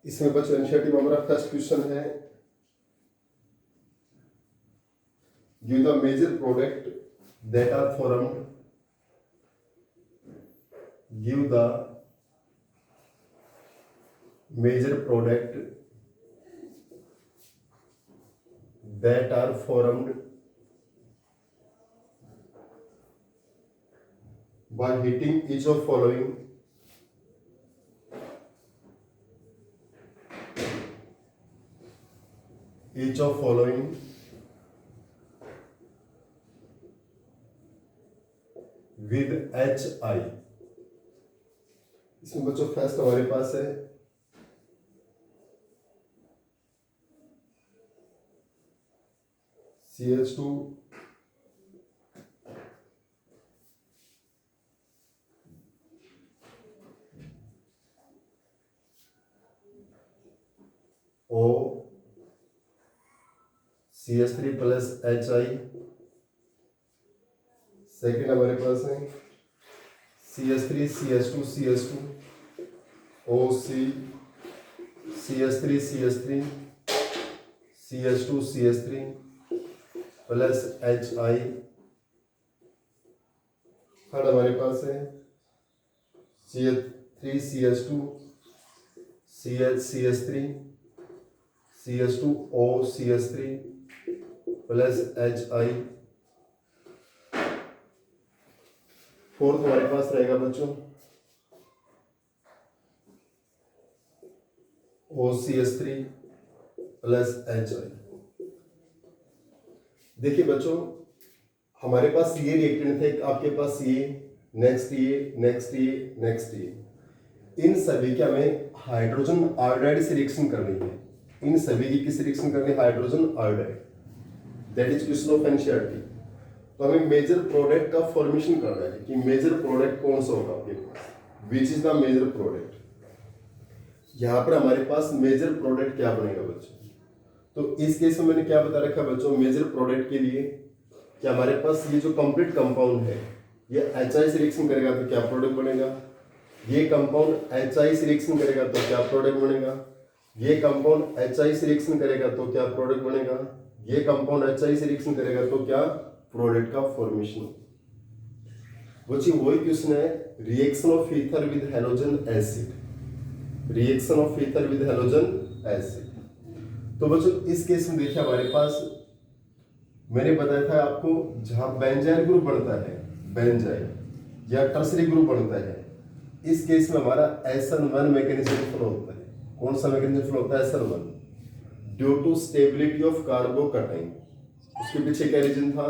इसमें बच्चों एनसीईआरटी में हमारा फर्स्ट क्वेश्चन है, give the major product that are formed, give the major product that are formed by heating each of following, with HI। इसमें बच्चों first हमारे पास है CH2 O CH3 plus HI। Second हमारे पास है CH3 CH2 CH2 OC CH3 CH3 CH2 CH3 plus HI। Third हमारे पास है CH3 CH2 CH3 CH2O CH3 plus HI। Fourth हमारे पास रहेगा बच्चों OCH3 प्लस HI। देखिए बच्चों, हमारे पास ये रिएक्टेंट थे, आपके पास ये, नेक्स्ट ये, नेक्स्ट ये, नेक्स्ट ये, इन सभी के हमें हाइड्रोजन आयोडाइड से रिएक्शन करनी है। इन सभी की किस रिएक्शन करनी है? Hydrogen iodide. That is question of NCERT. तो हमें मेजर प्रोडक्ट का फॉर्मेशन करना है कि मेजर प्रोडक्ट कौन सा होगा आपके पास, which is the major product. यहाँ पर हमारे पास मेजर प्रोडक्ट क्या बनेगा बच्चों? तो इस केस में मैंने क्या बता रखा बच्चों, मेजर प्रोडक्ट के लिए कि हमारे पास ये जो कंप्लीट कंपाउंड है ये HI से रिएक्शन करेगा तो क्या प्रोडक्ट बनेगा, ये कंपाउंड HI से रिएक्शन करेगा तो क्या प्रोडक्ट बनेगा, ये कंपाउंड HI से रिएक्शन करेगा तो क्या प्रोडक्ट बनेगा, ये कंपाउंड HI से रिएक्शन करेगा तो क्या प्रोडक्ट का फॉर्मेशन। बच्ची वही क्वेश्चन है, reaction of ether with halogen acid, reaction of ether with halogen acid. तो बच्चों इस केस में देखिए हमारे पास मैंने बताया था आपको, जहां बेंजाइल ग्रुप बनता है, बेंजाइल या टर्सरी ग्रुप बनता है, इस केस में हमारा SN1 मैकेनिज्म फ्लो होता है। कौन सा मैकेनिज्म फ्लो होता है? SN1, due to stability of carbocation. उसके पीछे क्या रीजन था?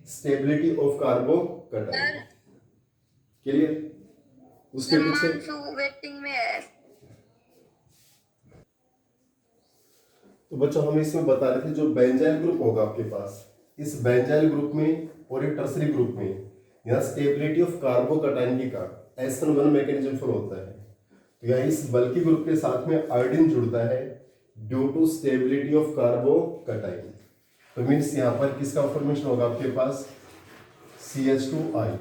Stability of carbocation. क्लियर? उसके पीछे वेटिंग में है। तो बच्चों हम इसमें बता रहे थे, जो बेंजाइल ग्रुप होगा आपके पास, इस बेंजाइल ग्रुप में और एक टर्सरी ग्रुप में यहाँ स्टेबिलिटी ऑफ कार्बोकैटायन की कारण SN1 मैकेनिज्म फ्लो होता है। तो यहाँ इस बल्कि ग्रुप के साथ में आयोडीन जुड़ता है due to stability of carbocation. तो मीन्स यहाँ पर किसका फॉर्मेशन होगा आपके पास? CH2I।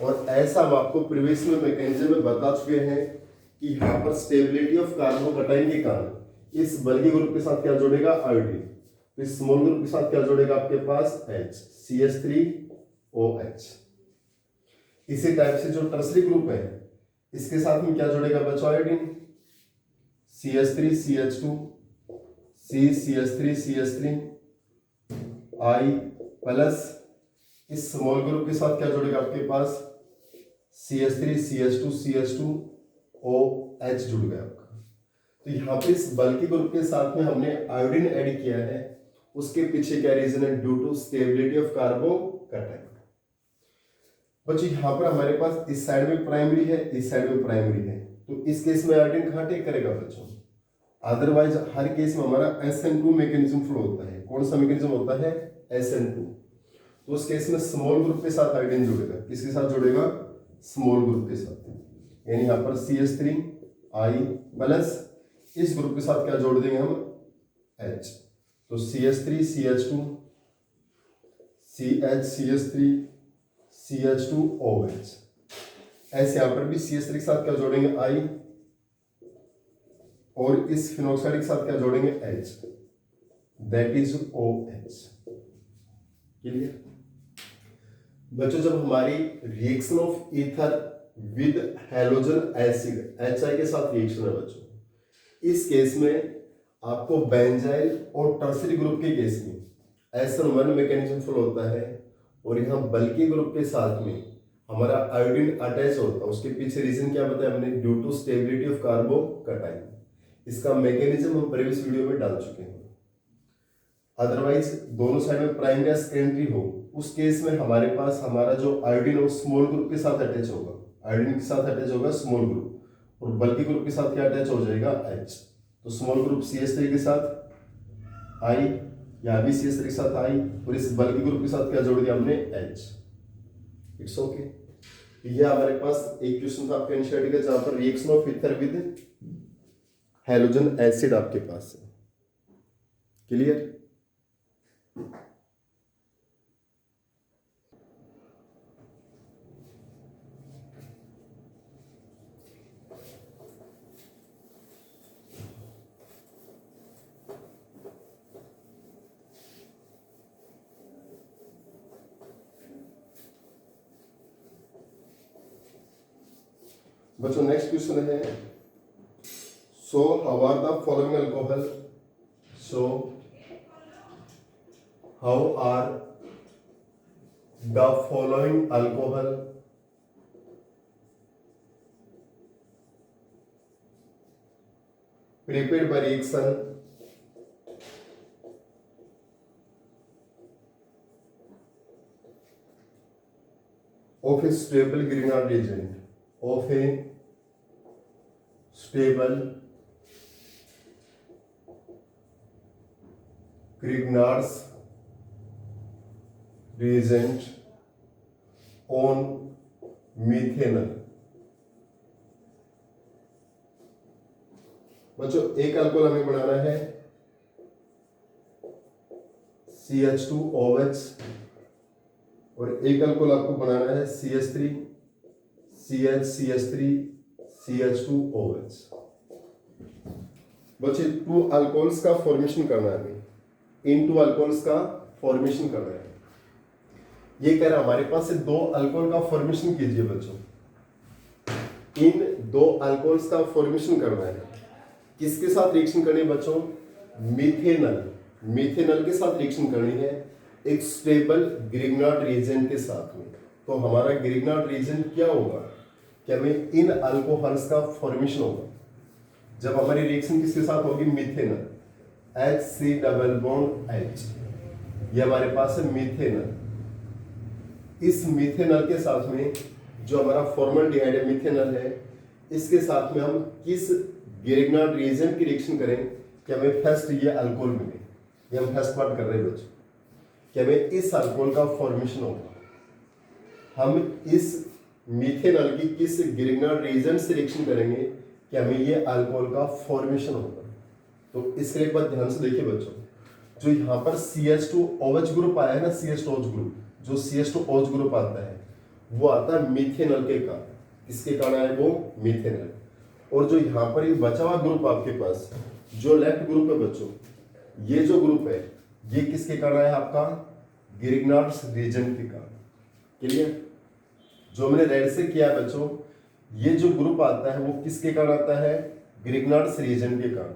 और ऐसा हम आपको प्रीवियस में मैकेनिज्म में बता चुके हैं कि यहाँ पर स्टेबिलिटी ऑफ कार्बोकैटायन के कारण इस बल्कि ग्रुप के साथ क्या जोड़ेगा? आयोडीन। इस स्मॉल ग्रुप के साथ क्या जोड़ेगा आपके पास? H, CH3OH। इसी टाइप से जो टर्सरी ग्रुप है इसके साथ में क्या जोड़ेगा बच्चों? Iodine, CH3CH2 CH3CH3 I plus इस स्मॉल ग्रुप के साथ क्या जोड़ेगा आपके पास? CH3CH2 CH2OH जुड़ गया आपका। तो यहाँ पे इस बल्कि ग्रुप के साथ में हमने आयोडीन ऐड किया है, उसके पीछे क्या रीजन है? Due to stability of carbocation. बच्चों यहाँ पर हमारे पास इस साइड में प्राइमरी है, इस साइड में प्राइमरी है, तो इस केस में आयोडीन कहाँ टेक करेगा बच्चों? अदरवाइज हर केस में हमारा SN2 मैकेनिज्म फ्लो होता है। कौन सा मैकेनिज्म होता है? SN2। तो उस केस में स्मॉल ग्रुप के साथ आयोडीन जुड़ेगा। किसके साथ जुड़ेगा? स्मॉल ग्रुप के साथ। यानी यहाँ पर CH3I प्लस इस ग्रुप के साथ क्या जोड़ देंगे हम? H। तो CH3CH2 CH3 CH2OH। ऐसे यहाँ पर भी CH3 के साथ क्या जोड़ेंगे? I और इस फिनोक्साइड के साथ क्या जोड़ेंगे, H, that is OH। Clear बच्चों, जब हमारी reaction of ether with halogen acid HI के साथ रिएक्शन है बच्चों, इस केस में आपको बेंजाइल और टर्सरी ग्रुप के केस में SN1 मैकेनिज्म फॉलो होता है, और यहाँ बल्कि ग्रुप के साथ में हमारा आयोडीन अटैच होता है। उसके पीछे रीजन क्या बताया हमने, due to stability of carbocation. इसका मैकेनिज्म हम प्रीवियस वीडियो में डाल चुके हैं। अदरवाइज दोनों साइड में प्राइमरी या सेकेंडरी हो, उस केस में हमारे पास हमारा जो आयोडीन है वो स्मॉल ग्रुप के साथ अटैच होगा, आयोडीन के साथ अटैच होगा स्मॉल ग्रुप, और बल्कि ग्रुप के साथ क्या अटैच हो जाएगा, H। तो स्मॉल ग्रुप CH3 के साथ I, यहाँ भी CH3 के साथ I, और इस बल्कि ग्रुप के साथ क्या जोड़ दिया हमने, H। It's okay. ये हमारे पास एक क्वेश्चन था आपका एनसीईआरटी का, जहां पर reaction of ether with halogen acid आपके पास है। क्लियर। बच्चों नेक्स्ट क्वेश्चन है, so how are the following alcohol, so how are the following alcohol prepared by reaction of a stable Grignard reagent, of a stable Grignard's reagent on methanol। बच्चों एक alcohol हमें बनाना है CH2OH, और एक alcohol आपको बनाना है CH3 CH3 CH2OH। बच्चे to alcohols का फॉर्मेशन करना है हमें, इन टू अल्कोहल्स का फॉर्मेशन करना है। ये कह रहा है हमारे पास से दो अल्कोहल का फॉर्मेशन कीजिए बच्चों, इन दो अल्कोहल्स का फॉर्मेशन करना है। किसके साथ रिएक्शन करनी है बच्चों, मिथेनल, मिथेनल के साथ रिएक्शन करनी है एक स्टेबल ग्रिग्नार्ड रिएजेंट के साथ में। तो हमारा ग्रिग्नार्ड रिएजेंट क्या होगा, कि हमें इन अल्कोहल्स का फॉर्मेशन होगा। जब हमारी रिएक्शन किसके साथ होगी, methanal, HC double bond H, ये हमारे पास है मिथेनल। इस मिथेनल के साथ में जो हमारा फॉर्मल्डिहाइड है, मिथेनल है, इसके साथ में हम किस ग्रिग्नार्ड रिएजेंट की रिएक्शन करें कि हमें फर्स्ट ये अल्कोहल मिले। ये हम फर्स्ट पार्ट कर रहे हैं बच्चों, कि हमें इस अल्कोहल का फॉर्मेशन होगा। हम इस मिथेनल की किस ग्रिग्नार्ड रिएजेंट से रिएक्शन करेंगे कि हमें ये अल्कोहल का फॉर्मेशन होगा। तो इसके एक बात ध्यान से देखिए बच्चों, जो यहाँ पर CH2OH ग्रुप आया है ना, CH2OH ग्रुप, जो CH2OH ग्रुप आता है वो आता है मिथेनल के कारण। किसके कारण है वो, मिथेनल। और जो यहाँ पर ये बचा हुआ ग्रुप आपके पास, जो लेफ्ट ग्रुप है बच्चों, ये जो ग्रुप है ये किसके कारण है आपका, ग्रिग्नार्ड्स रिएजेंट के कारण। क्लियर। जो मैंने रेड से किया है बच्चों, ये जो ग्रुप आता है वो किसके कारण आता है, ग्रिग्नार्ड्स रिएजेंट के कारण।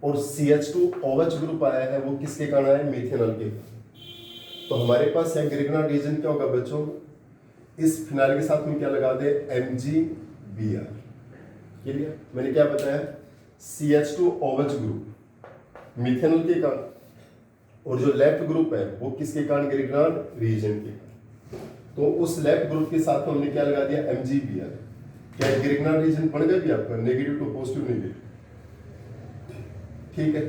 और CH2OH ग्रुप आया है वो किसके कारण है, मिथेनल के कारण। तो हमारे पास है ग्रिग्नार्ड रिएजेंट क्या होगा बच्चों, इस फिनाइल के साथ में क्या लगा दे, MgBr। क्लियर। मैंने क्या बताया, CH2OH ग्रुप मिथेनल के कारण, और जो लेफ्ट ग्रुप है वो किसके कारण, ग्रिग्नार्ड रिएजेंट के कारण। तो उस लेफ्ट ग्रुप के साथ हमने क्या लगा दिया, MgBr। क्या ग्रिग्नार्ड रिएजेंट पड़ गया भी आपका, नेगेटिव टू पॉजिटिव नेगेटिव। ठीक है।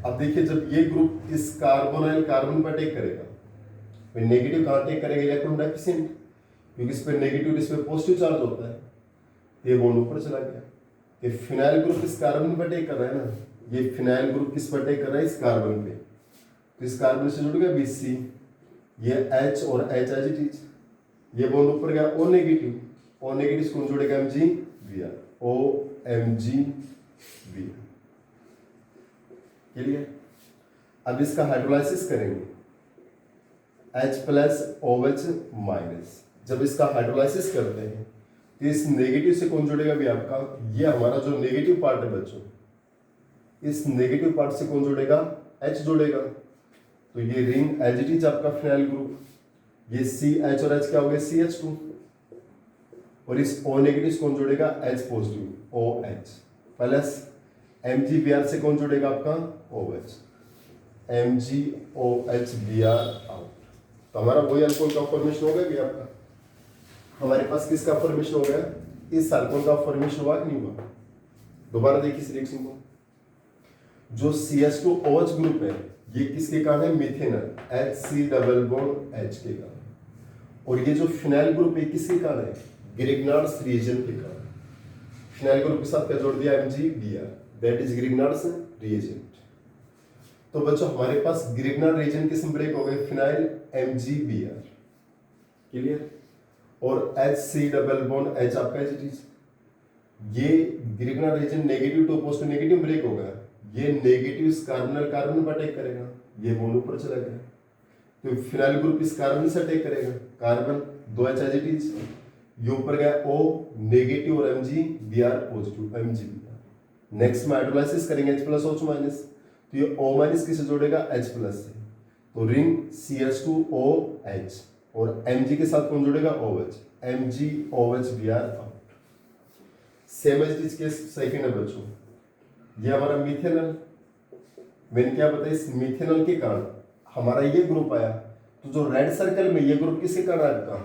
अब देखिए जब ये ग्रुप इस कार्बोनाइल कार्बन पर अटैक करेगा, नेगेटिव कहां अटैक करेगा, इलेक्ट्रॉन डेफिशिएंट, क्योंकि इस पे नेगेटिव इस पे पॉजिटिव चार्ज होता है। ये बॉन्ड ऊपर चला गया। ये फिनाइल ग्रुप इस कार्बन पर अटैक कर रहा है ना, ये फिनाइल ग्रुप किस पर अटैक कर रहा है, इस कार्बन पे। तो इस कार्बन से जुड़ गया BC, ये H और H एज इट इज, ये बॉन्ड ऊपर गया O नेगेटिव, O नेगेटिव कौन जुड़ेगा, MgBr, OMgBr। क्लियर। अब इसका हाइड्रोलाइसिस करेंगे H प्लस OH माइनस। जब इसका हाइड्रोलाइसिस करते हैं तो इस नेगेटिव से कौन जुड़ेगा भी आपका, ये हमारा जो नेगेटिव पार्ट है बच्चों, इस नेगेटिव पार्ट से कौन जुड़ेगा, H जुड़ेगा। तो ये रिंग एज इट इज आपका फिनाइल ग्रुप, ये CH और H क्या हो गया CH2, और इस O नेगेटिव से कौन जुड़ेगा H positive OH plus MgBr से कौन जुड़ेगा आपका OH, MgOHBr आउट। तो हमारा वही अल्कोहल का फॉर्मेशन हो गया भी आपका। हमारे पास किसका फॉर्मेशन हो गया, इस अल्कोहल का फॉर्मेशन हुआ कि नहीं हुआ। दोबारा देखिए इस रिएक्शन को, जो CH2OH ग्रुप है ये किसके कारण है, methanol HC double bond H के कारण, और ये जो फिनाइल ग्रुप है किसके कारण है, ग्रिग्नार्ड्स रिएजेंट के कारण। फिनाइल ग्रुप के साथ क्या जोड़ दिया MgBr, that is Grignard's reagent. तो बच्चों हमारे पास ग्रिग्नार्ड रिएजेंट किस में ब्रेक हो गए, फिनाइल MgBr, क्लियर। और HC डबल बॉन्ड H आपका एज इट इज, ये Grignard reagent negative to positive negative break होगा, ये नेगेटिव इस कार्बोनल कार्बन पर अटैक करेगा, ये बॉन्ड ऊपर चला गया, तो फिनाइल ग्रुप इस कार्बन से अटैक करेगा, carbon 2H as it is, ये ऊपर गया O नेगेटिव और MgBr पॉजिटिव MgBr। नेक्स्ट में हाइड्रोलाइसिस करेंगे H प्लस OH माइनस, तो ये O माइनस किससे जोड़ेगा H प्लस से, तो रिंग CH2OH और Mg के साथ कौन जुड़ेगा OH, MgOHBr out. Same as it case second है बच्चों, ये हमारा मिथेनॉल, मैंने क्या बताया इस मिथेनॉल के कारण हमारा ये ग्रुप आया, तो जो रेड सर्कल में ये ग्रुप किसके कारण आया आपका,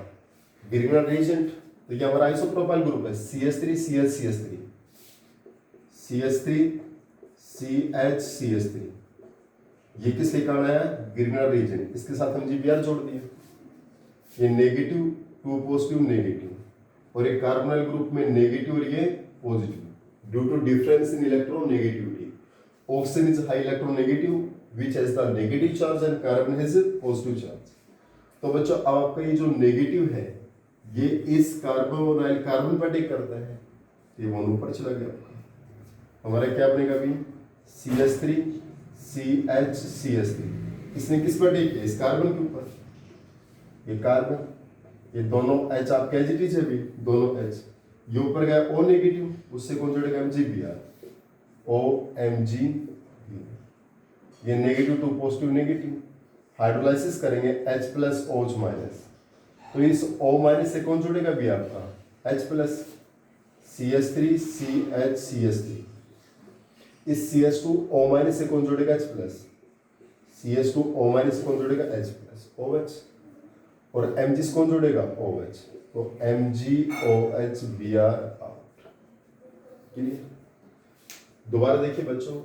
ग्रिग्नार्ड रिएजेंट। तो ये हमारा आइसोप्रोपाइल ग्रुप है CH3 CH CH3 CH3 CH CH3, ये किसके कारण आया, ग्रिग्नार्ड रिएजेंट, इसके साथ हम GBr जोड़ दिए, ये नेगेटिव टू पॉजिटिव नेगेटिव, और एक कार्बोनाइल ग्रुप में नेगेटिव और ये positive due to difference in electron negativity. Oxygen is high electron negative which has the negative charge and carbon has positive charge. तो बच्चों अब आपका ये जो नेगेटिव है ये इस कार्बन पर अटैक करता है, ये वन ऊपर चला गया आपका, हमारा क्या बनेगा अभी CH3 CH CH3, इसने किस पर अटैक किया, इस कार्बन के ऊपर, ये कार्बन, ये दोनों H आपके एज इट इज है भी, दोनों H, ये ऊपर गया O नेगेटिव, उससे कौन जुड़ेगा MgBr OMg, ये negative to positive negative, hydrolysis करेंगे H प्लस OH माइनस, तो इस O माइनस से कौन जुड़ेगा भी आपका H plus CH3 CH CH3, इस CH2O माइनस से कौन जुड़ेगा H प्लस, CH2O माइनस से कौन जुड़ेगा H प्लस OH, और Mg से कौन जुड़ेगा OH, तो MgOHBr आउट, क्लियर। दोबारा देखिए बच्चों,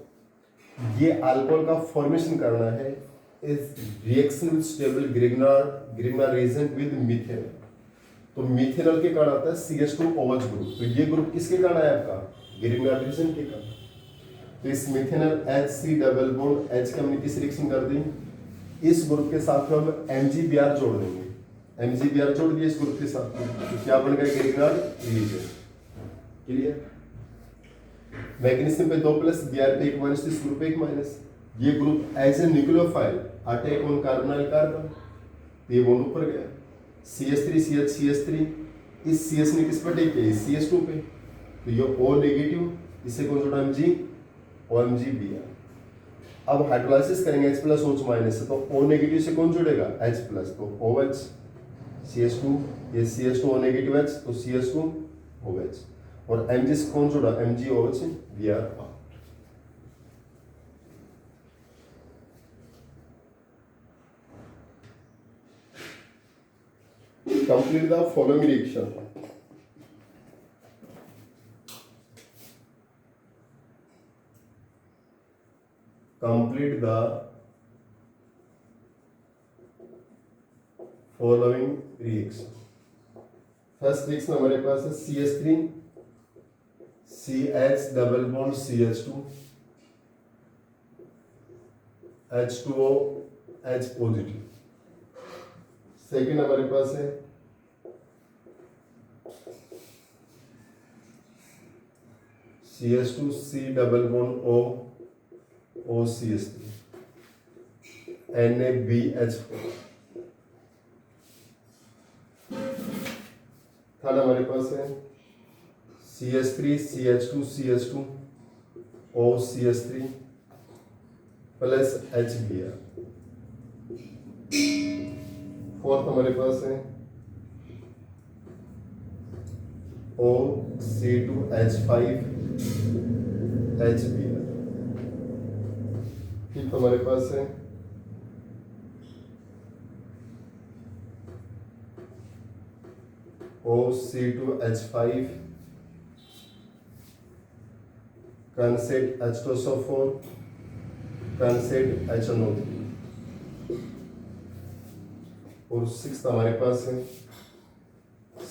ये अल्कोहल का फॉर्मेशन करना है इस reaction with stable Grignard reagent with methanol. तो मिथेनॉल के कारण आता है CH2OH ग्रुप, तो ये ग्रुप किसके कारण है आपका, ग्रिग्नार्ड रिएजेंट के कारण। तो इस methanol HC double bond H का हमने किस रिएक्शन कर दी, इस ग्रुप के साथ में हम MgBr जोड़ देंगे, MgBr जोड़ दिए इस ग्रुप के साथ में, तो क्या बन गया ग्रिग्नार्ड रिएजेंट, क्लियर। मैग्नीशियम पे 2 प्लस, Br पे 1 माइनस, इस ग्रुप पे 1 माइनस, ये group as a nucleophile attack on carbonyl carbon, ये बॉन्ड ऊपर गया, CH3 CH CH3, इस CH ने किस पर अटैक किया, CH2 पे, तो ये O नेगेटिव, इससे कौन जुड़ा Mg OMgBr। अब हाइड्रोलाइसिस करेंगे H प्लस OH माइनस से, तो O नेगेटिव से कौन जुड़ेगा H प्लस, तो OH CH2, ये CH2O नेगेटिव H, तो CH2 OH, और Mg से कौन जुड़ा MgOHBr out. Complete the following reaction. Complete the following reaction. First reaction हमारे पास है CH3 CH double bond CH2 H2O H positive. Second हमारे पास है CH2 C double bond O OCH3, NaBH4। Third हमारे पास है CH3 CH2 CH2 OCH3 plus HBr। Fourth हमारे पास है OC2H5 HBr। फिफ्थ हमारे पास है OC2H5 कंसेट H2SO4 कंसेट HNO3। और सिक्स्थ हमारे पास है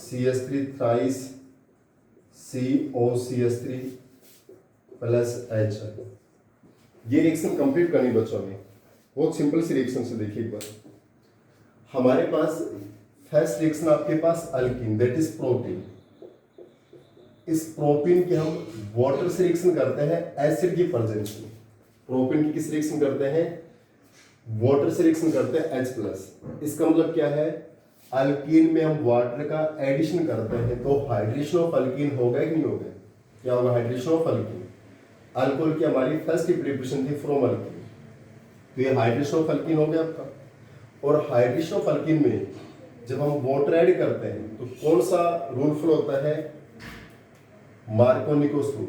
CH3 thrice COCH3 plus H। ये रिएक्शन कंप्लीट करनी बच्चों में, बहुत सिंपल सी रिएक्शन से देखिए एक बार। हमारे पास फर्स्ट रिएक्शन आपके पास अल्कीन, दैट इज प्रोपीन। इस प्रोपीन के हम वाटर से रिएक्शन करते हैं एसिड की प्रेजेंस में। प्रोपीन की किस रिएक्शन करते हैं? वाटर से रिएक्शन करते हैं H+। इसका मतलब क्या है? अल्कीन में हम वाटर का एडिशन करते हैं तो हाइड्रेशन ऑफ अल्कीन होगा कि नहीं होगा? क्या होगा? Hydration of alkyne. अल्कोहल की हमारी फर्स्ट प्रिपरेशन थी फ्रॉम अल्कीन, तो ये हाइड्रेशन ऑफ अल्कीन हो गया आपका। और हाइड्रेशन ऑफ अल्कीन में जब हम वाटर ऐड करते हैं तो कौन सा रूल फॉलो होता है? मार्कोनिकोस रूल।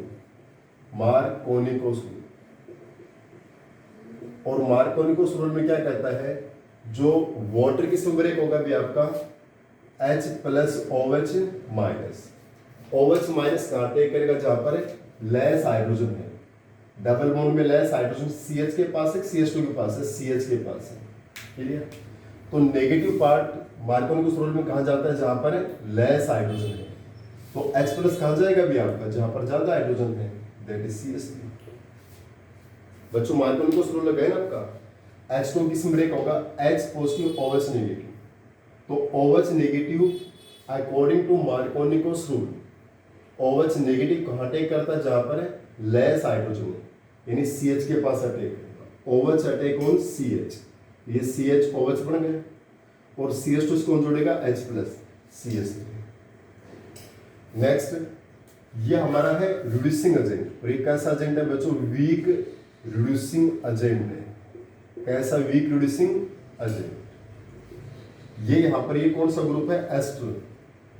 मार्कोनिकोस रूल। और मार्कोनिकोस रूल में क्या कहता है? जो वाटर किस में ब्रेक होगा भी आपका H plus OH minus. OH minus कहां टेक करेगा? जहां पर लेस हाइड्रोजन है, डबल बॉन्ड में लेस हाइड्रोजन CH के पास है, CH2 के पास है, CH के पास है। क्लियर? तो नेगेटिव पार्ट मार्कोनिकोस रूल में कहा जाता है? जहां पर लेस हाइड्रोजन है। तो H प्लस कहां जाएगा भी आपका? जहां पर ज्यादा हाइड्रोजन है, दैट इज CH3। बच्चों मार्कोनिकोस रूल लगा है ना आपका। H2 किस में ब्रेक होगा? H positive OH negative. तो OH negative according to Markovnikov's rule OH negative कहां अटैक करता है? जहां पर लेस हाइड्रोजन है, यानी CH के पास अटैक करेगा। OH अटैक ऑन CH, ये CH OH बन गए और CH2 से कौन जोड़ेगा? H plus CH3। नेक्स्ट, ये हमारा है रिड्यूसिंग एजेंट। और ये कैसा एजेंट है बच्चों? वीक रिड्यूसिंग एजेंट है। कैसा? Weak reducing agent. ये यहां पर ये कौन सा ग्रुप है? एस्टर।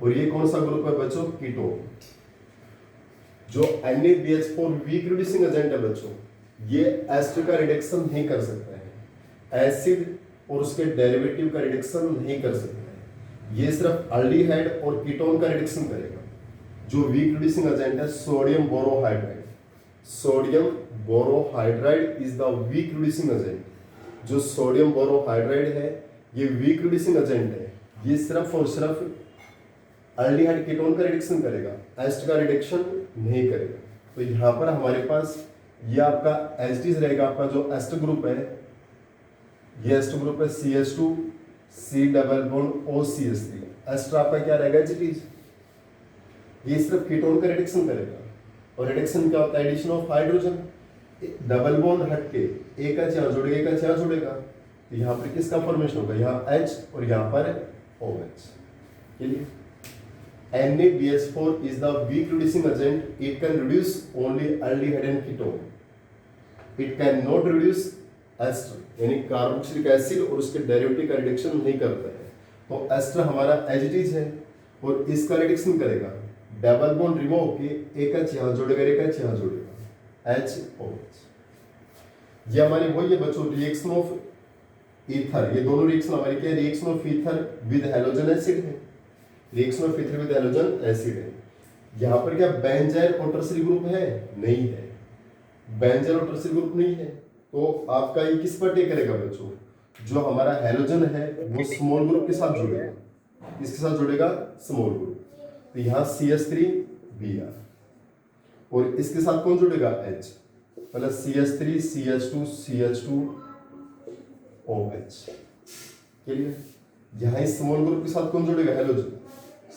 और ये कौन सा ग्रुप है बच्चों? कीटोन। जो NaBH4 वीक रिड्यूसिंग एजेंट है बच्चों, ये एस्टर का रिडक्शन नहीं कर सकता है, एसिड और उसके डेरिवेटिव का रिडक्शन नहीं कर सकता है। ये सिर्फ एल्डिहाइड और कीटोन का रिडक्शन करेगा। जो वीक रिड्यूसिंग एजेंट है sodium borohydride. Sodium borohydride is the weak reducing agent. जो सोडियम बोरोहाइड्राइड है ये वीक रिड्यूसिंग एजेंट है। ये सिर्फ और सिर्फ एल्डिहाइड कीटोन का रिडक्शन करेगा, एस्टर का रिडक्शन नहीं करेगा। तो यहां पर हमारे पास ये आपका एस्टिस रहेगा। आपका जो एस्टर ग्रुप है, ये एस्टर ग्रुप है CH2 C double bond OCH3। Ester आपका क्या रहेगा? एजिटीज। ये सिर्फ कीटोन का रिडक्शन करेगा। और रिडक्शन क्या होता है? Addition of hydrogen. Double bond हट के एक H यहां जुड़ेगा, एक H यहां जुड़ेगा, तो यहां पर किसका फॉर्मेशन होगा? यहाँ H और यहाँ पर OH। Clear? NaBH4 is the weak reducing agent. It can reduce only aldehyde and ketone. It cannot reduce ester, यानी कार्बोक्सिलिक एसिड और उसके डेरिवेटिव का रिडक्शन नहीं करता है। तो एस्टर हमारा एजिटीज है और इसका रिडक्शन करेगा। डबल बॉन्ड रिमूव के एक H यहाँ जोड़ेगा, एक H यहाँ जोड़ेगा, HOH। ये हमारी वही है बच्चों रिएक्शन ऑफ ईथर। ये दोनों रिएक्शन हमारी क्या है? Reaction of ether with halogen acid है। Reaction of ether with halogen acid है। यहाँ पर क्या बेंजाइल और टर्सरी ग्रुप है? नहीं है, बेंजाइल और टर्सरी ग्रुप नहीं है। तो आपका ये किस पर टेक करेगा बच्चों? जो हमारा हैलोजन है वो स्मॉल ग्रुप के साथ जुड़ेगा। किसके साथ जुड़ेगा? Small group. तो यहाँ CH3Br और इसके साथ कौन जुड़ेगा? H plus CH3 CH2 CH2 OH। Clear? यहाँ इस स्मॉल ग्रुप के साथ कौन जुड़ेगा? हैलोजन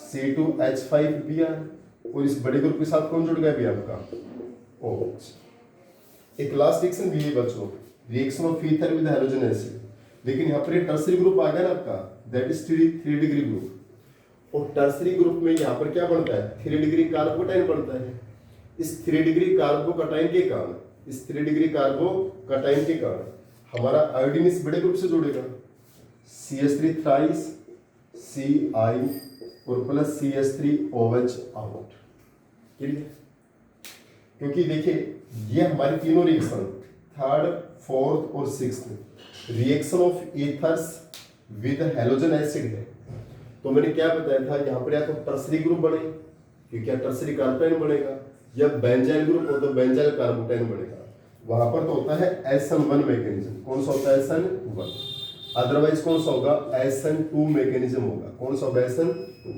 C2H5Br और इस बड़े ग्रुप के साथ कौन जुड़ गया भी आपका? OH। एक लास्ट रिएक्शन भी है बच्चों, reaction of ether with halogen acid, लेकिन यहाँ पर टर्सरी ग्रुप आ गया ना आपका, दैट इज 3 डिग्री ग्रुप। और टर्सरी ग्रुप में यहाँ पर क्या बनता है, 3 डिग्री कार्बोकटाइन बनता है। इस 3 डिग्री कार्बोकटाइन के कारण, इस 3 डिग्री कार्बोकटाइन के कारण हमारा आयोडीन इस बड़े ग्रुप से जुड़ेगा, CH3 थ्राइस Ci और प्लस CH3OH आउट। क्लियर? क्योंकि देखिए ये हमारी तीनों रिएक्शन, थर्ड, फोर्थ और sixth reaction of ethers with halogen acid है। तो मैंने क्या बताया था, यहाँ पर या तो टर्सरी ग्रुप बने, क्योंकि क्या टर्सरी कार्बोटाइन बनेगा, या बेंजाइल ग्रुप हो तो बेंजाइल कार्बोटाइन बनेगा। वहां पर तो होता है SN1 मैकेनिज्म। कौन सा होता है, SN1। अदरवाइज कौन सा होगा, SN2 मैकेनिज्म होगा। कौन सा होगा, SN2।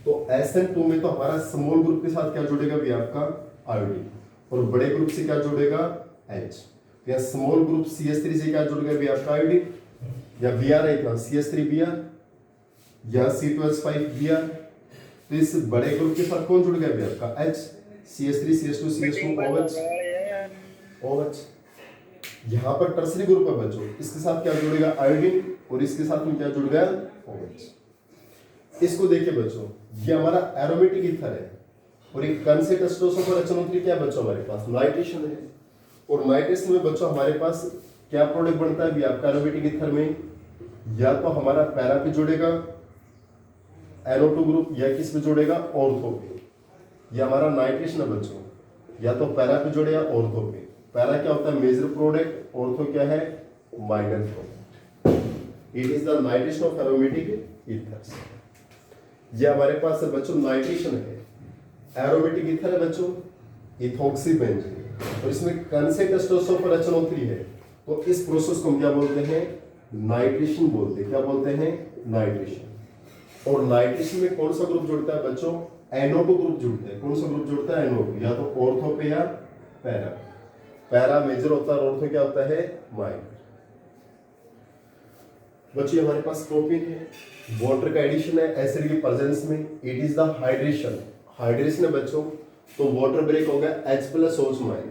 तो SN2 में तो हमारा स्मॉल ग्रुप के साथ क्या जुड़ेगा भी आपका आयोडीन, और बड़े ग्रुप से क्या जुड़ेगा H। या स्मॉल ग्रुप CH3 से क्या जुड़ेगा भी आपका आयोडीन, या Br है क्या, CH3Br या C2H5Br। तो इस बड़े ग्रुप के साथ कौन जुड़ गया भी आपका H, CH3 CH2 CH2 OH। यहाँ पर टर्सरी ग्रुप है बच्चों, इसके साथ क्या जुड़ेगा आयोडीन, और इसके साथ में क्या जुड़ गया OH। इसको देखिए बच्चों, ये हमारा एरोमेटिक ईथर है, और एक कौन से टेस्टोसोफर HNO3 क्या है बच्चों हमारे पास, नाइट्रेशन है। और नाइट्रेशन में बच्चों हमारे पास क्या प्रोडक्ट बनता है भी आपका एरोमेटिक ईथर में, या तो हमारा पैरा पे जुड़ेगा NO2 ग्रुप, या किस पे जुड़ेगा ऑर्थो पे। ये हमारा नाइट्रेशन है बच्चों, या तो पैरा पे जुड़े या ऑर्थो पे। पैरा क्या होता है, मेजर प्रोडक्ट, ऑर्थो क्या है, minor product. It is the nitration of aromatic ethers. ये हमारे पास है बच्चों नाइट्रेशन है, एरोमेटिक ईथर है बच्चों इथॉक्सी बेंजीन, और इसमें कौन से टेस्टोसोफर HNO3 है। तो इस प्रोसेस को हम क्या बोलते हैं, नाइट्रेशन बोलते हैं। क्या बोलते हैं, नाइट्रेशन। और नाइट्रेशन में कौन सा ग्रुप जुड़ता है बच्चों, NO2 ग्रुप जुड़ता है। कौन सा ग्रुप जुड़ता है, NO2, या तो ऑर्थो पे या पैरा। पैरा मेजर होता है, ऑर्थो क्या होता है, माइनर। बच्चों हमारे पास प्रोपीन है, वाटर का एडिशन है एसिड की प्रेजेंस में, it is the hydration. Hydration है बच्चों, तो वाटर ब्रेक हो गया H+OH-।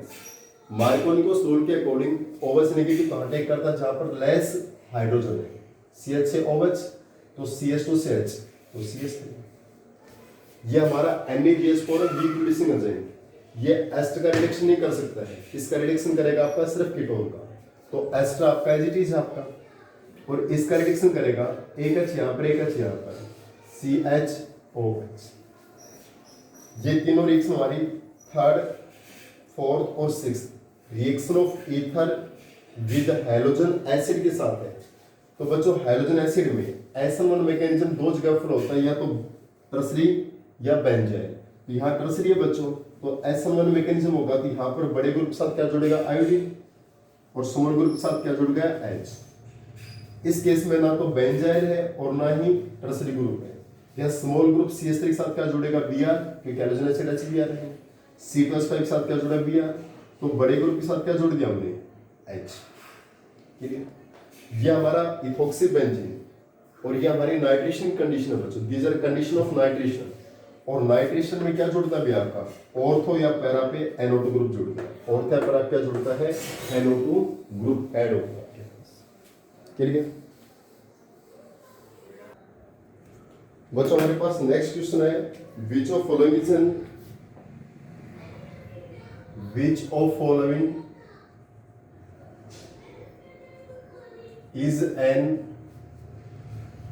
मार्कोनिकोस रूल के अकॉर्डिंग OH नेगेटिव कहां टेक करता है, जहां पर लेस हाइड्रोजन है, CH से OH तो CH2 से H तो CH3। ये हमारा NaBH4 है, वीक रिड्यूसिंग एंजाइम। ये एस्टर का रिडक्शन नहीं कर सकता है, इसका रिडक्शन करेगा आपका सिर्फ कीटोन का। तो एस्टर आपका एज इट इज है आपका, और इसका रिडक्शन करेगा एक H यहाँ पर, एक H यहाँ पर, CHOH। ये तीनों रिएक्शन हमारी थर्ड, फोर्थ और sixth reaction of ether with halogen acid के साथ है। तो बच्चों हैलोजन एसिड में SN1 मैकेनिज्म दो जगह फॉलो होता है, या तो टर्सरी या बेंजाइल। तो यहाँ टर्सरी है बच्चों, तो SN1 मैकेनिज्म होगा, तो यहाँ पर बड़े ग्रुप के साथ क्या जुड़ेगा आयोडीन, और स्मॉल ग्रुप के साथ क्या जुड़ गया H। इस केस में ना तो बेंजाइल है और ना ही टर्सरी ग्रुप है। या स्मॉल ग्रुप CH3 के साथ क्या जुड़ेगा Br, क्योंकि हैलोजन एसिड HBr है। C2H5 के साथ क्या जुड़ा Br, तो बड़े ग्रुप के साथ क्या जोड़ दिया हमने H। ठीक है, ये हमारा इथॉक्सी बेंजीन, और ये हमारी नाइट्रेशन कंडीशन है बच्चों, these are condition of nitration. और नाइट्रेशन में क्या जुड़ता है आपका, ऑर्थो या पैरा पे NO2 ग्रुप जुड़ गया, ऑर्थो या पैरा क्या जुड़ता है, NO2 ग्रुप ऐड होता है। ठीक है बच्चों, हमारे पास नेक्स्ट क्वेश्चन है, which of following is N, which of following is an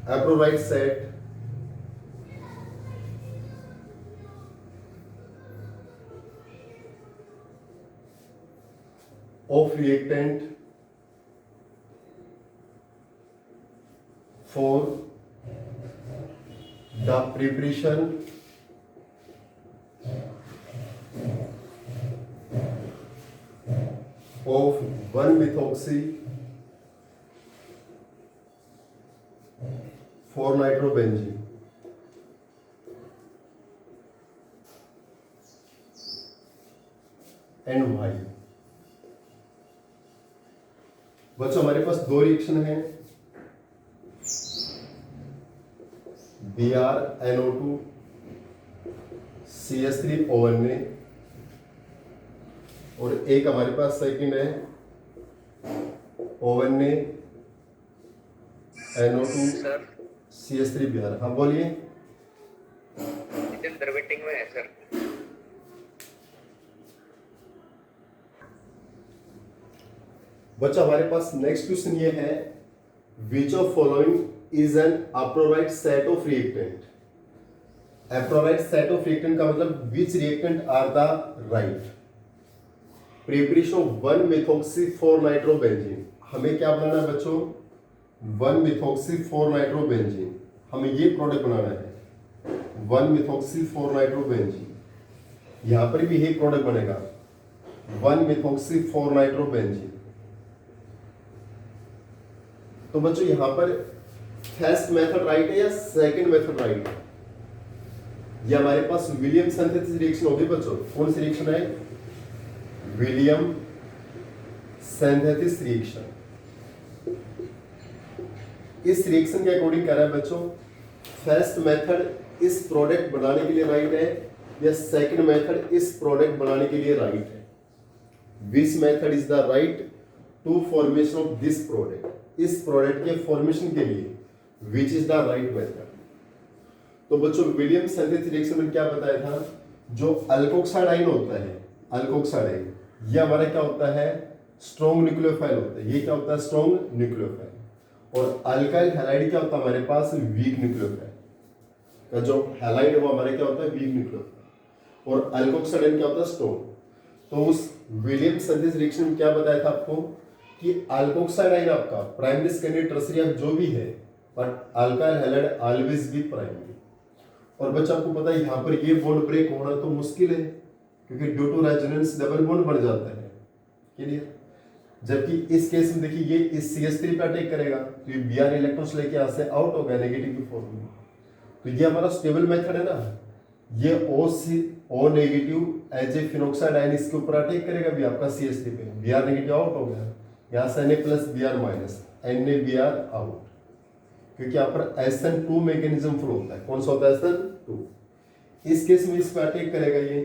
aprobrite set of reactant for the preparation of 1-methoxy 4-nitrobenzene। And Y. बच्चों हमारे पास दो रिएक्शन है, BrNO2 CH3ONA और एक हमारे पास सेकंड है ओवन ने NO2 सर CH3Br। हाँ बोलिए। इंजन वेटिंग में है सर। बच्चा हमारे पास नेक्स्ट क्वेश्चन ये है, which of following is an appropriate set of reactant. Appropriate set of reactant का मतलब which reactant are the right. Preparation of 1 methoxy 4 nitrobenzene, हमें क्या बनाना है बच्चों, 1 मेथॉक्सी 4 नाइट्रोबेंजीन, हमें ये प्रोडक्ट बनाना है 1 मेथॉक्सी 4 नाइट्रोबेंजीन। यहां पर भी यही प्रोडक्ट बनेगा 1 मेथॉक्सी 4 नाइट्रोबेंजीन। तो बच्चों यहां पर फर्स्ट मेथड राइट है या सेकंड मेथड राइट है? ये हमारे पास विलियम सिंथेसिस रिएक्शन होगी बच्चों। कौन सी रिएक्शन है? William synthesis reaction. इस रिएक्शन के अकॉर्डिंग कह रहा है बच्चों, फर्स्ट मेथड इस प्रोडक्ट बनाने के लिए राइट है या सेकंड मेथड इस प्रोडक्ट बनाने के लिए राइट है? Which method is the right to formation of this product, इस प्रोडक्ट के फॉर्मेशन के लिए which is the right method. तो बच्चों विलियम सिंथेसिस रिएक्शन में क्या बताया था, जो अल्कोक्साइड आयन होता है, अल्कोक्साइड आयन ये हमारा क्या होता है, स्ट्रॉन्ग न्यूक्लियोफाइल होता है। ये क्या होता है, स्ट्रॉन्ग न्यूक्लियोफाइल। और अल्काइल हैलाइड क्या होता है हमारे पास, वीक न्यूक्लियोफाइल। का जो हैलाइड है वो हमारे क्या होता है, वीक न्यूक्लियोफाइल। और अल्कोक्साइड आयन क्या होता है, स्ट्रॉन्ग। तो उस विलियम सिंथेसिस रिएक्शन में क्या बताया था आपको कि अल्कोक्साइड आयन आपका प्राइमरी सेकेंडरी टर्सरी जो भी है, but alkyl halide always be primary. और बच्चा आपको पता है यहाँ पर ये बॉन्ड ब्रेक होना तो मुश्किल है, क्योंकि due to resonance double bond बन जाता है। क्लियर? जबकि इस केस में देखिए ये इस CH3 पे अटैक करेगा तो ये Br इलेक्ट्रॉन्स लेके यहाँ से आउट हो गया नेगेटिव की फॉर्म में। तो ये हमारा स्टेबल मेथड है ना, ये O negative as a phenoxide ion इसके ऊपर अटैक करेगा भी आपका CH3 पे, Br नेगेटिव आउट हो गया, यहाँ से Na plus Br minus NaBr out, क्योंकि यहाँ पर SN2 मैकेनिज्म फ्लो होता है। कौन सा होता है, SN2। इस केस में इस पर अटैक करेगा ये,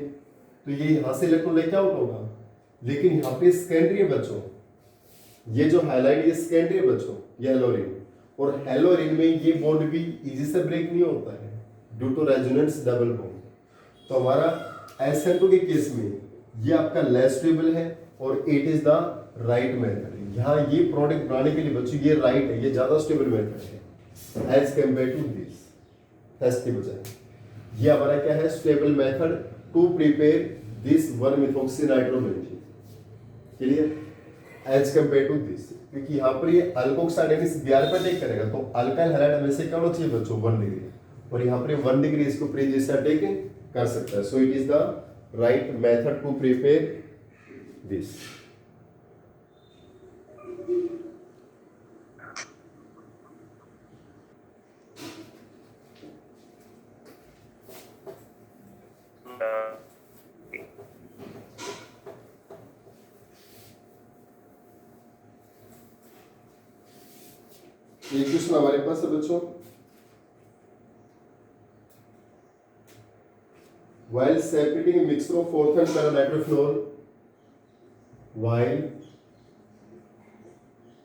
तो ये यहाँ से इलेक्ट्रॉन लेके आउट होगा। लेकिन यहाँ पे सेकेंडरी है बच्चों, ये जो हाइलाइट ये सेकेंडरी है बच्चों, ये हेलोरिन। और हेलोरिन में ये बॉन्ड भी इजी से ब्रेक नहीं होता है due to resonance double bond. तो हमारा SN2 के केस में ये आपका लेस स्टेबल है और it is the right method. यहाँ ये प्रोडक्ट बनाने के लिए बच्चों ये राइट है, ये ज्यादा स्टेबल मेथड है as compare to this first के बजाय। ये हमारा क्या है, stable method to prepare this 1 methoxy nitrobenzene. Clear? As compare to this, क्योंकि यहाँ पर ये अल्कोक्साइड आयन इस Br पर अटैक करेगा तो अल्काइल हैलाइड हमेशा क्या होना चाहिए बच्चों, 1 डिग्री, और यहाँ पर 1 डिग्री इसको प्री से अटैक कर सकता है। So it is the right method to prepare this. एक क्वेश्चन हमारे पास है बच्चों, while separating a mixture of ortho and para-nitrophenol, while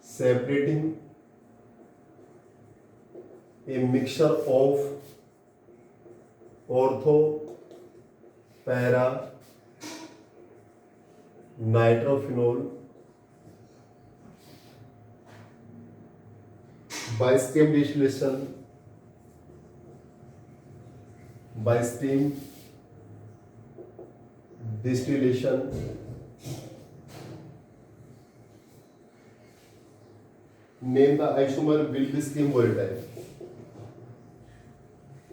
separating a mixture of ortho para nitrophenol by steam distillation, name the isomer will be steam volatile.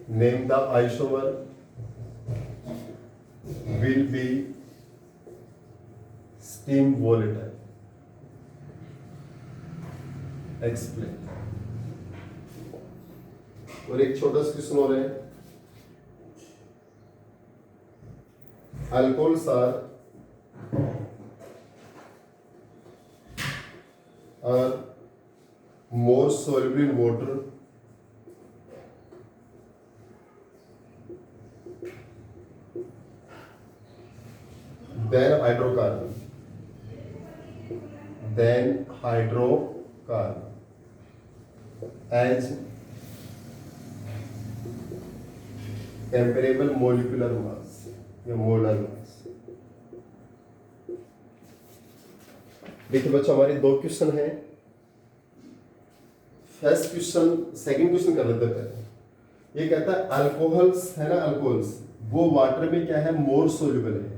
Name the isomer will be steam volatile. Explain. और एक छोटा सा question और है, alcohols are more soluble in water than hydrocarbon. Than hydrocarbon as comparable molecular mass या molar मास। देखिए बच्चों, हमारे दो क्वेश्चन हैं। फर्स्ट क्वेश्चन, सेकंड क्वेश्चन कर लेते हैं पहले। ये कहता है अल्कोहल्स है ना, अल्कोहल्स वो वाटर में क्या है, मोर सोल्यूबल है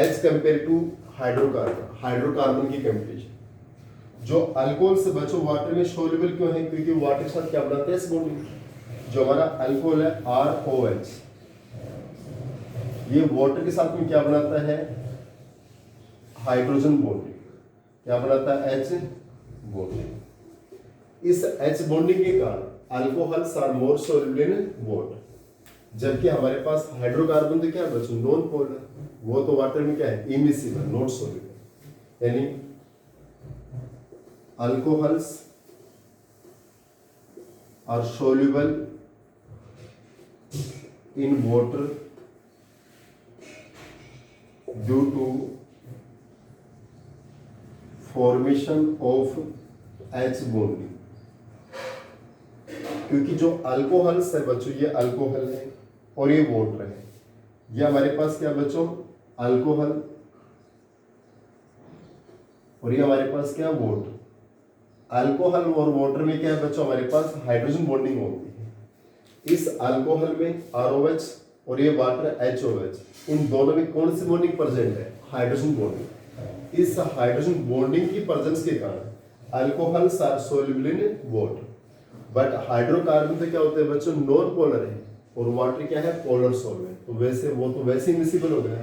as compare to hydrocarbon. Hydrocarbon की कंपैरिजन जो अल्कोहल से बच्चों वाटर में सोल्यूबल क्यों है, क्योंकि वाटर के साथ क्या बनाते हैं, इस बॉन्डिंग। जो हमारा अल्कोहल है ROH, ये वाटर के साथ में क्या बनाता है, हाइड्रोजन बॉन्डिंग। क्या बनाता है, H बॉन्डिंग। इस H बॉन्डिंग के कारण alcohols are more soluble in water, जबकि हमारे पास हाइड्रोकार्बन तो क्या है बच्चों, नॉन पोलर, वो तो वाटर में क्या है, इमिसिबल, नॉट सोल्यूबल। यानी alcohols are soluble in water due to formation of H bonding. क्योंकि जो अल्कोहल्स है बच्चों, ये अल्कोहल है और ये वाटर है। ये हमारे पास क्या बच्चों, अल्कोहल, और ये हमारे पास क्या, वाटर। अल्कोहल और वाटर में क्या है बच्चों, हमारे पास हाइड्रोजन बॉन्डिंग होती है। इस अल्कोहल में ROH और ये वाटर HOH, इन दोनों में कौन सी बॉन्डिंग प्रेजेंट है, हाइड्रोजन बॉन्डिंग। इस हाइड्रोजन बॉन्डिंग की प्रेजेंस के कारण alcohols are soluble in water, but hydrocarbon तो क्या होते हैं बच्चों, नॉन पोलर है, और वाटर क्या है, पोलर सॉल्वेंट। तो वैसे वो तो वैसे ही मिसिबल हो गया,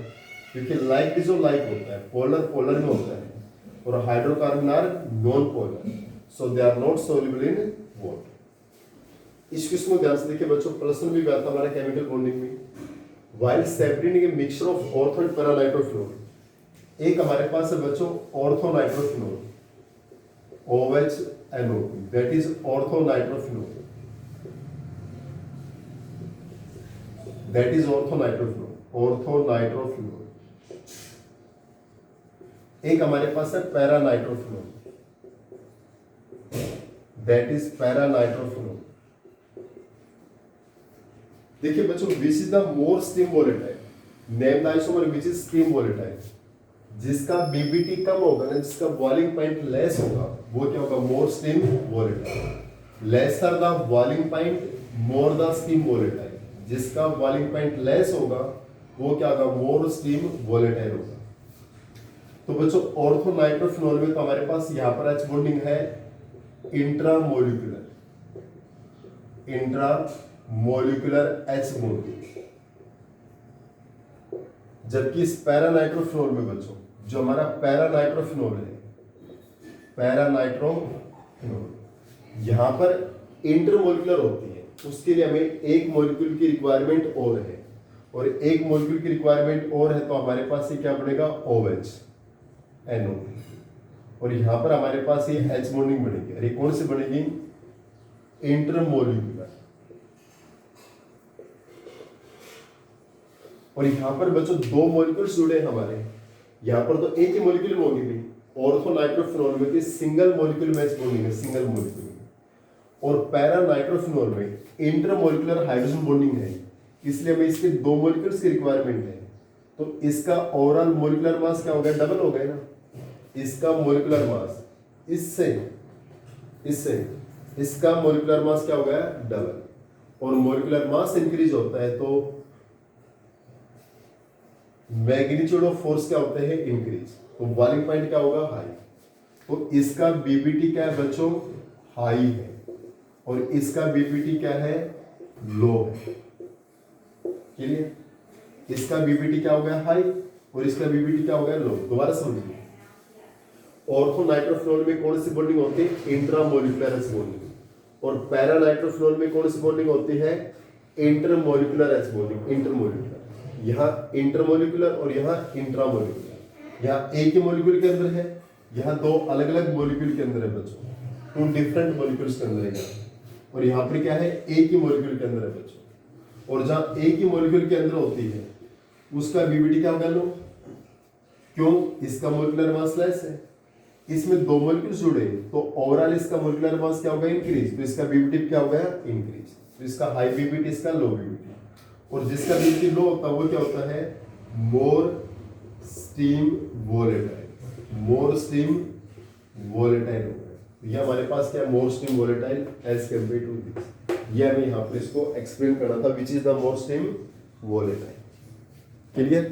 क्योंकि लाइक जो लाइक होता है, पोलर पोलर में होता है, और hydrocarbon are non polar, so they are not soluble in water. इस क्वेश्चन को ध्यान से देखिए बच्चों, प्रश्न भी आता हमारा केमिकल बॉन्डिंग में। While separating a mixture of ortho and para nitrophenol, एक हमारे पास है बच्चों ortho nitrophenol OHNO, that is orthonitrophenol, that is orthonitrophenol। एक हमारे पास है पैरानाइट्रोफिनोल, that is पैरानाइट्रोफिनोल। देखिए बच्चों, which is the more stream volatile, name the isomer which is stream volatile। जिसका BBT कम होगा ना, जिसका बॉइलिंग पॉइंट लेस होगा, वो क्या होगा, more steam volatile. Lesser the boiling point, more the steam volatile. जिसका बॉइलिंग पॉइंट लेस होगा वो क्या होगा, मोर स्टीम वोलेटाइल होगा। तो बच्चों ऑर्थोनाइट्रोफिनोल में तो हमारे पास यहां पर H बॉन्डिंग है इंट्रामोलिकुलर H बॉन्डिंग, जबकि इस पैरानाइट्रोफिनोल में बच्चों, जो हमारा पैरानाइट्रोफिनोल है, पैरानाइट्रोफिनोल यहां पर इंटरमोलिकुलर होती है, उसके लिए हमें एक मॉलिक्यूल की रिक्वायरमेंट और है, और एक मॉलिक्यूल की रिक्वायरमेंट और है, तो हमारे पास ये क्या बनेगा, OHNO, और यहां पर हमारे पास ये H बॉन्डिंग बनेगी। अरे कौन सी बनेगी, इंटरमोलिकुलर। और यहां पर बच्चों दो मॉलिक्यूल्स जुड़े हैं हमारे, यहां पर तो एक ही मॉलिक्यूल में होगी भाई, ऑर्थोनाइट्रोफिनोल में सिंगल मॉलिक्यूल में H बॉन्डिंग है, सिंगल मॉलिक्यूल में, और पैरानाइट्रोफिनोल में इंटरमोलिकुलर हाइड्रोजन बॉन्डिंग है, इसलिए हमें इसके दो मॉलिक्यूल्स की रिक्वायरमेंट है। तो इसका ओवरऑल मॉलिक्यूलर मास क्या हो गया, डबल हो गया ना। इसका मॉलिक्यूलर मास इससे इसका मॉलिक्यूलर मास क्या हो गया, डबल, और मॉलिक्यूलर मास इंक्रीज होता है तो मैग्नीट्यूड ऑफ फोर्स क्या होते हैं, इंक्रीज, तो बॉइलिंग पॉइंट क्या होगा, हाई। तो इसका बीबीटी क्या है बच्चों, हाई है, और इसका बीबीटी क्या है, लो है। क्लियर, इसका बीबीटी क्या हो गया, हाई, और इसका बीबीटी क्या हो गया, लो। दोबारा समझिए, ऑर्थोनाइट्रोफिनोल में कौन सी बॉन्डिंग होती है, इंट्रामोलिकुलर H बॉन्डिंग, और पैरानाइट्रोफिनोल में कौन सी बॉन्डिंग होती है, इंटरमोलिकुलर H बॉन्डिंग, इंटरमोलिकुलर। यहाँ इंटरमोलिकुलर और यहाँ इंट्रामोलिकुलर, यहाँ एक ही मॉलिक्यूल के अंदर है, यहाँ दो अलग अलग मॉलिक्यूल के अंदर है बच्चों, टू डिफरेंट मॉलिक्यूल्स के अंदर है, और यहाँ पर क्या है, एक ही मॉलिक्यूल के अंदर है बच्चों। और जहाँ एक ही मॉलिक्यूल के अंदर होती है उसका बीबीटी क्या होगा, लो। क्यों, इसका मॉलिक्यूलर मास लेस है, इसमें दो मॉलिक्यूल्स जुड़े तो ओवरऑल इसका मोलिकुलर मास क्या होगा, इंक्रीज, तो इसका बीबीटी क्या हो गया, इंक्रीज, तो इसका हाई बीबीटी, इसका लो बीबीटी, और जिसका बीबीटी लो होता है वो क्या होता है, more steam volatile, more steam volatile होगा। ये हमारे पास क्या, more steam volatile as compare to this, ये हमें यहाँ पर इसको एक्सप्लेन करना था, which is the more steam volatile. Clear?